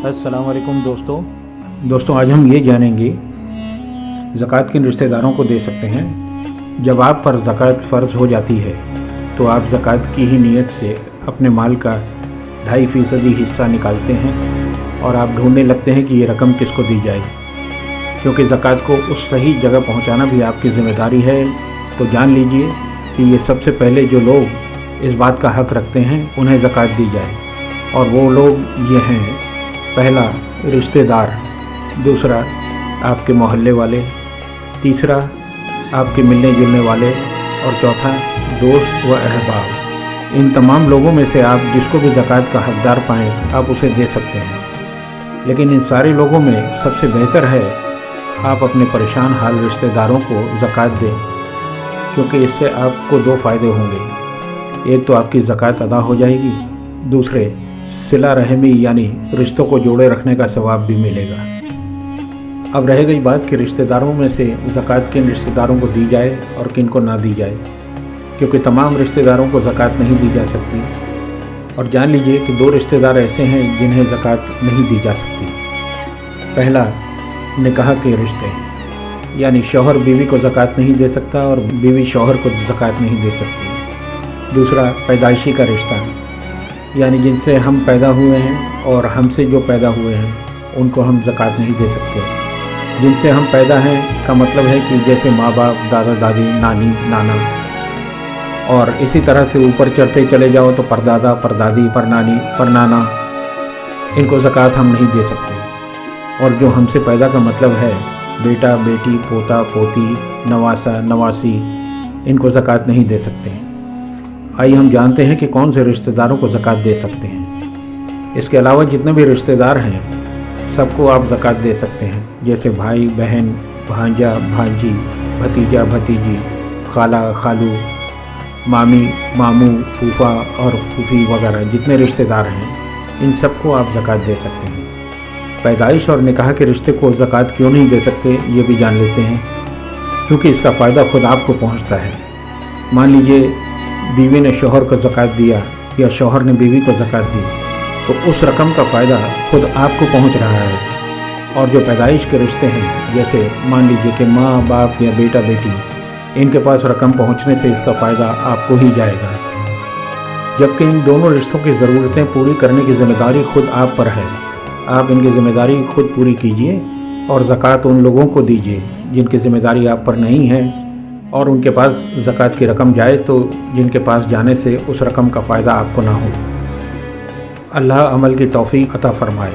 अस्सलाम वालेकुम दोस्तों आज हम ये जानेंगे ज़कात किन रिश्तेदारों को दे सकते हैं। जब आप पर ज़कात फ़र्ज़ हो जाती है तो आप ज़कात की ही नीयत से अपने माल का 2.5% हिस्सा निकालते हैं और आप ढूंढने लगते हैं कि ये रकम किसको दी जाए, क्योंकि ज़कात को उस सही जगह पहुंचाना भी आपकी ज़िम्मेदारी है। तो जान लीजिए कि ये सबसे पहले जो लोग इस बात का हक़ रखते हैं उन्हें ज़कात दी जाए, और वो लोग ये हैं: पहला, रिश्तेदार; दूसरा, आपके मोहल्ले वाले; तीसरा, आपके मिलने जुलने वाले; और चौथा, दोस्त व अहबाब। इन तमाम लोगों में से आप जिसको भी ज़कात का हकदार पाएँ आप उसे दे सकते हैं। लेकिन इन सारे लोगों में सबसे बेहतर है आप अपने परेशान हाल रिश्तेदारों को ज़कात दें, क्योंकि इससे आपको 2 फ़ायदे होंगे। एक तो आपकी ज़कात अदा हो जाएगी, दूसरे सिला रहमी यानी रिश्तों को जोड़े रखने का सवाब भी मिलेगा। अब रह गई बात कि रिश्तेदारों में से ज़कात किन रिश्तेदारों को दी जाए और किन को ना दी जाए, क्योंकि तमाम रिश्तेदारों को ज़कात नहीं दी जा सकती। और जान लीजिए कि 2 रिश्तेदार ऐसे हैं जिन्हें ज़कात नहीं दी जा सकती। पहला, निकाह के रिश्ते, यानी शौहर बीवी को ज़कात नहीं दे सकता और बीवी शौहर को ज़कात नहीं दे सकती। दूसरा, पैदाइशी का रिश्ता, यानी जिनसे हम पैदा हुए हैं और हमसे जो पैदा हुए हैं उनको हम ज़कात नहीं दे सकते। जिनसे हम पैदा हैं का मतलब है कि जैसे माँ बाप, दादा दादी, नानी नाना, और इसी तरह से ऊपर चढ़ते चले जाओ तो परदादा, परदादी, परनानी, परनाना, इनको ज़कात हम नहीं दे सकते। और जो हमसे पैदा का मतलब है बेटा, बेटी, पोता, पोती, नवासा, नवासी, इनको ज़कात नहीं दे सकते। आइए हम जानते हैं कि कौन से रिश्तेदारों को ज़कात दे सकते हैं। इसके अलावा जितने भी रिश्तेदार हैं सबको आप ज़कात दे सकते हैं, जैसे भाई, बहन, भांजा, भांजी, भतीजा, भतीजी, खाला, खालू, मामी, मामू, फूफा और फूफी वगैरह जितने रिश्तेदार हैं इन सबको आप ज़कात दे सकते हैं। पैदाइश और निकाह के रिश्ते को ज़कात क्यों नहीं दे सकते ये भी जान लेते हैं, क्योंकि इसका फ़ायदा खुद आपको पहुंचता है। मान लीजिए बीवी ने शौहर को ज़कात दिया या शौहर ने बीवी को ज़कात दी, तो उस रकम का फ़ायदा खुद आपको पहुंच रहा है। और जो पैदाइश के रिश्ते हैं, जैसे मान लीजिए कि माँ बाप या बेटा बेटी, इनके पास रकम पहुंचने से इसका फ़ायदा आपको ही जाएगा। जबकि इन दोनों रिश्तों की ज़रूरतें पूरी करने की ज़िम्मेदारी खुद आप पर है। आप इनकी ज़िम्मेदारी खुद पूरी कीजिए और ज़कात उन लोगों को दीजिए जिनकी ज़िम्मेदारी आप पर नहीं है, और उनके पास ज़कात की रकम जाए तो जिनके पास जाने से उस रकम का फ़ायदा आपको ना हो। अल्लाह अमल की तौफ़ीक़ अता फ़रमाए।